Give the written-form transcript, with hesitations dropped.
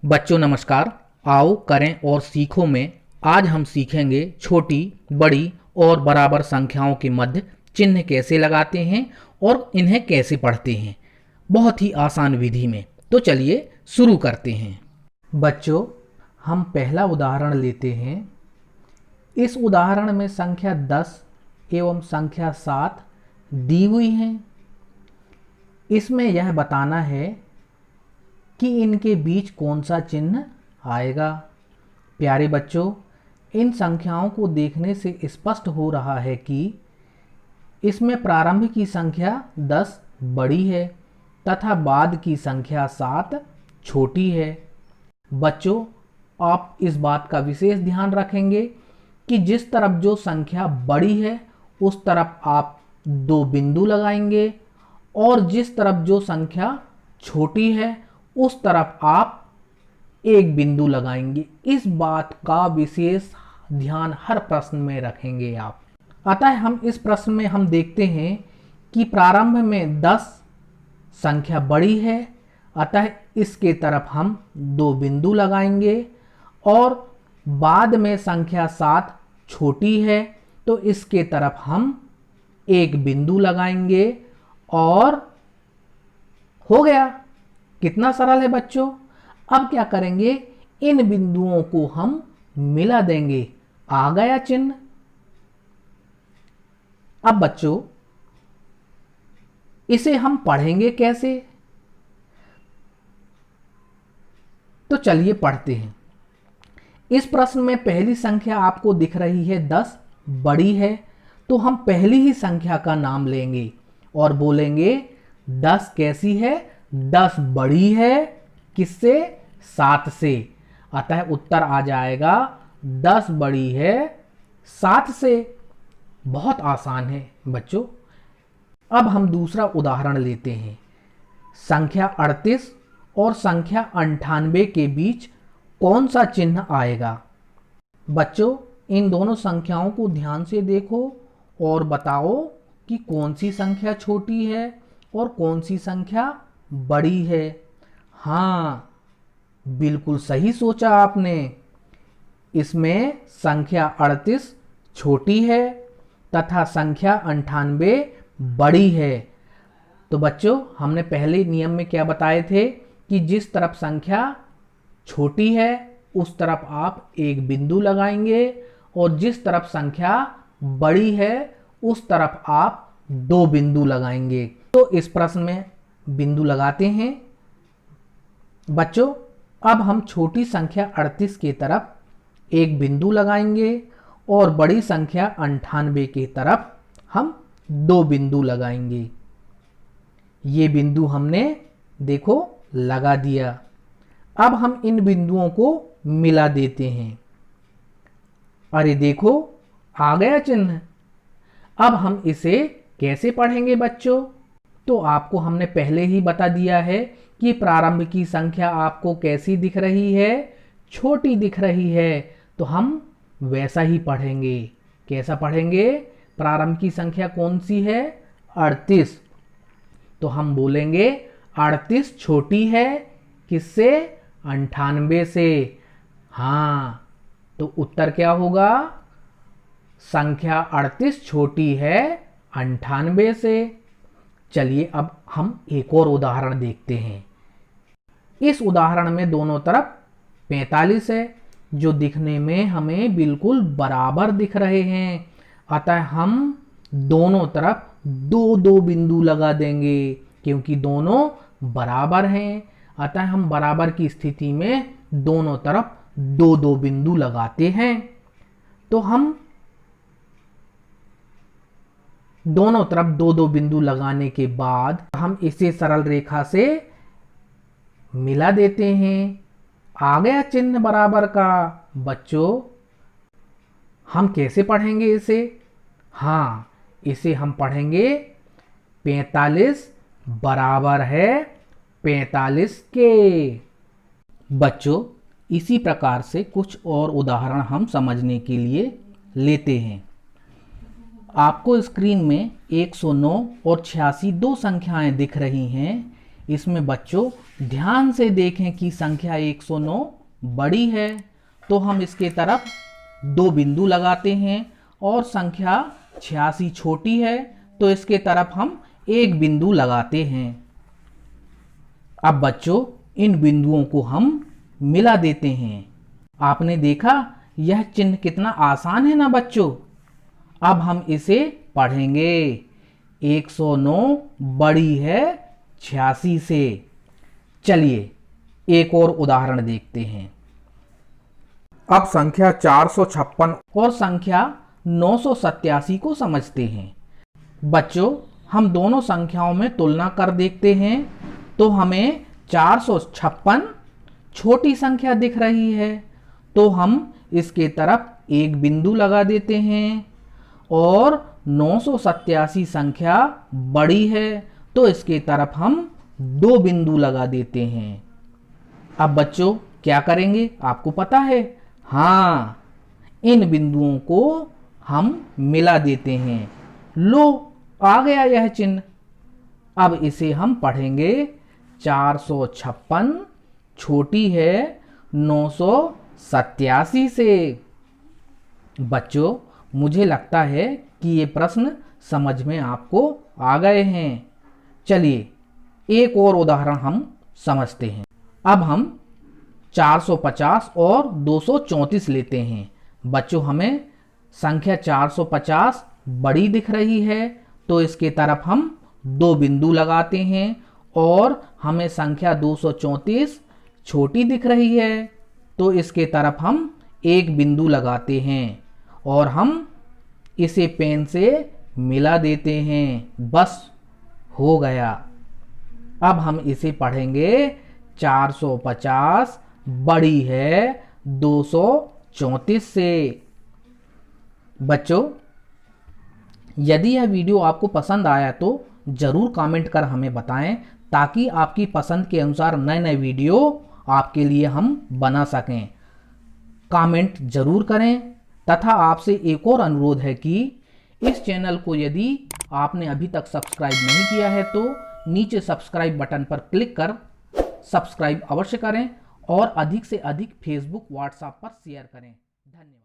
बच्चों नमस्कार। आओ करें और सीखो में आज हम सीखेंगे छोटी, बड़ी और बराबर संख्याओं के मध्य चिन्ह कैसे लगाते हैं और इन्हें कैसे पढ़ते हैं, बहुत ही आसान विधि में। तो चलिए शुरू करते हैं। बच्चों, हम पहला उदाहरण लेते हैं। इस उदाहरण में संख्या 10 एवं संख्या 7 दी हुई हैं। इसमें यह बताना है कि इनके बीच कौन सा चिन्ह आएगा। प्यारे बच्चों, इन संख्याओं को देखने से स्पष्ट हो रहा है कि इसमें प्रारंभ की संख्या 10 बड़ी है तथा बाद की संख्या 7 छोटी है। बच्चों, आप इस बात का विशेष ध्यान रखेंगे कि जिस तरफ जो संख्या बड़ी है उस तरफ आप 2 बिंदु लगाएंगे और जिस तरफ जो संख्या छोटी है उस तरफ आप 1 बिंदु लगाएंगे। इस बात का विशेष ध्यान हर प्रश्न में रखेंगे आप। अतः हम इस प्रश्न में हम देखते हैं कि प्रारंभ में 10 संख्या बड़ी है, अतः इसके तरफ हम 2 बिंदु लगाएंगे और बाद में संख्या 7 छोटी है तो इसके तरफ हम 1 बिंदु लगाएंगे और हो गया। कितना सरल है बच्चों। अब क्या करेंगे, इन बिंदुओं को हम मिला देंगे। आ गया चिन्ह। अब बच्चों, इसे हम पढ़ेंगे कैसे, तो चलिए पढ़ते हैं। इस प्रश्न में पहली संख्या आपको दिख रही है 10 बड़ी है, तो हम पहली ही संख्या का नाम लेंगे और बोलेंगे 10 कैसी है, 10 बड़ी है किससे, 7 से। अतः उत्तर आ जाएगा 10 बड़ी है 7 से। बहुत आसान है बच्चों। अब हम दूसरा उदाहरण लेते हैं। संख्या 38 और संख्या 98 के बीच कौन सा चिन्ह आएगा। बच्चों, इन दोनों संख्याओं को ध्यान से देखो और बताओ कि कौन सी संख्या छोटी है और कौन सी संख्या बड़ी है। हाँ, बिल्कुल सही सोचा आपने। इसमें संख्या 38 छोटी है तथा संख्या 98 बड़ी है। तो बच्चों, हमने पहले नियम में क्या बताए थे कि जिस तरफ संख्या छोटी है उस तरफ आप 1 बिंदु लगाएंगे और जिस तरफ संख्या बड़ी है उस तरफ आप 2 बिंदु लगाएंगे। तो इस प्रश्न में बिंदु लगाते हैं। बच्चों, अब हम छोटी संख्या 38 की तरफ 1 बिंदु लगाएंगे और बड़ी संख्या 98 की तरफ हम 2 बिंदु लगाएंगे। ये बिंदु हमने देखो लगा दिया। अब हम इन बिंदुओं को मिला देते हैं। अरे देखो, आ गया चिन्ह। अब हम इसे कैसे पढ़ेंगे बच्चों, तो आपको हमने पहले ही बता दिया है कि प्रारंभ की संख्या आपको कैसी दिख रही है, छोटी दिख रही है। तो हम वैसा ही पढ़ेंगे। कैसा पढ़ेंगे, प्रारंभ की संख्या कौन सी है, 38। तो हम बोलेंगे 38 छोटी है किससे, 98 से। हाँ, तो उत्तर क्या होगा, संख्या 38 छोटी है 98 से। चलिए अब हम एक और उदाहरण देखते हैं। इस उदाहरण में दोनों तरफ 45 है जो दिखने में हमें बिल्कुल बराबर दिख रहे हैं। अतः हम दोनों तरफ 2-2 बिंदु लगा देंगे क्योंकि दोनों बराबर हैं। अतः हम बराबर की स्थिति में दोनों तरफ 2-2 बिंदु लगाते हैं। तो हम दोनों तरफ 2-2 बिंदु लगाने के बाद हम इसे सरल रेखा से मिला देते हैं। आ गया चिन्ह बराबर का। बच्चों, हम कैसे पढ़ेंगे इसे, हाँ, इसे हम पढ़ेंगे 45 बराबर है 45 के। बच्चों, इसी प्रकार से कुछ और उदाहरण हम समझने के लिए लेते हैं। आपको स्क्रीन में 109 और 86 दो संख्याएं दिख रही हैं। इसमें बच्चों ध्यान से देखें कि संख्या 109 बड़ी है, तो हम इसके तरफ 2 बिंदु लगाते हैं, और संख्या 86 छोटी है तो इसके तरफ हम 1 बिंदु लगाते हैं। अब बच्चों इन बिंदुओं को हम मिला देते हैं। आपने देखा यह चिन्ह कितना आसान है ना बच्चों। अब हम इसे पढ़ेंगे। 109 बड़ी है 86 से। चलिए एक और उदाहरण देखते हैं। अब संख्या 456 और संख्या 987 को समझते हैं। बच्चों हम दोनों संख्याओं में तुलना कर देखते हैं, तो हमें 456 छोटी संख्या दिख रही है, तो हम इसके तरफ 1 बिंदु लगा देते हैं, और 987 संख्या बड़ी है तो इसके तरफ हम 2 बिंदु लगा देते हैं। अब बच्चों क्या करेंगे आपको पता है? हाँ, इन बिंदुओं को हम मिला देते हैं। लो आ गया यह चिन्ह। अब इसे हम पढ़ेंगे। 456 छोटी है 987 से। बच्चों मुझे लगता है कि ये प्रश्न समझ में आपको आ गए हैं। चलिए एक और उदाहरण हम समझते हैं। अब हम 450 और 234 लेते हैं। बच्चों हमें संख्या 450 बड़ी दिख रही है, तो इसके तरफ हम 2 बिंदु लगाते हैं, और हमें संख्या 234 छोटी दिख रही है, तो इसके तरफ हम 1 बिंदु लगाते हैं, और हम इसे पेन से मिला देते हैं। बस हो गया। अब हम इसे पढ़ेंगे। 450 बड़ी है 234 से। बच्चों यदि यह वीडियो आपको पसंद आया तो ज़रूर कमेंट कर हमें बताएं, ताकि आपकी पसंद के अनुसार नए नए वीडियो आपके लिए हम बना सकें। कमेंट ज़रूर करें, तथा आपसे एक और अनुरोध है कि इस चैनल को यदि आपने अभी तक सब्सक्राइब नहीं किया है तो नीचे सब्सक्राइब बटन पर क्लिक कर सब्सक्राइब अवश्य करें, और अधिक से अधिक फेसबुक व्हाट्सएप पर शेयर करें। धन्यवाद।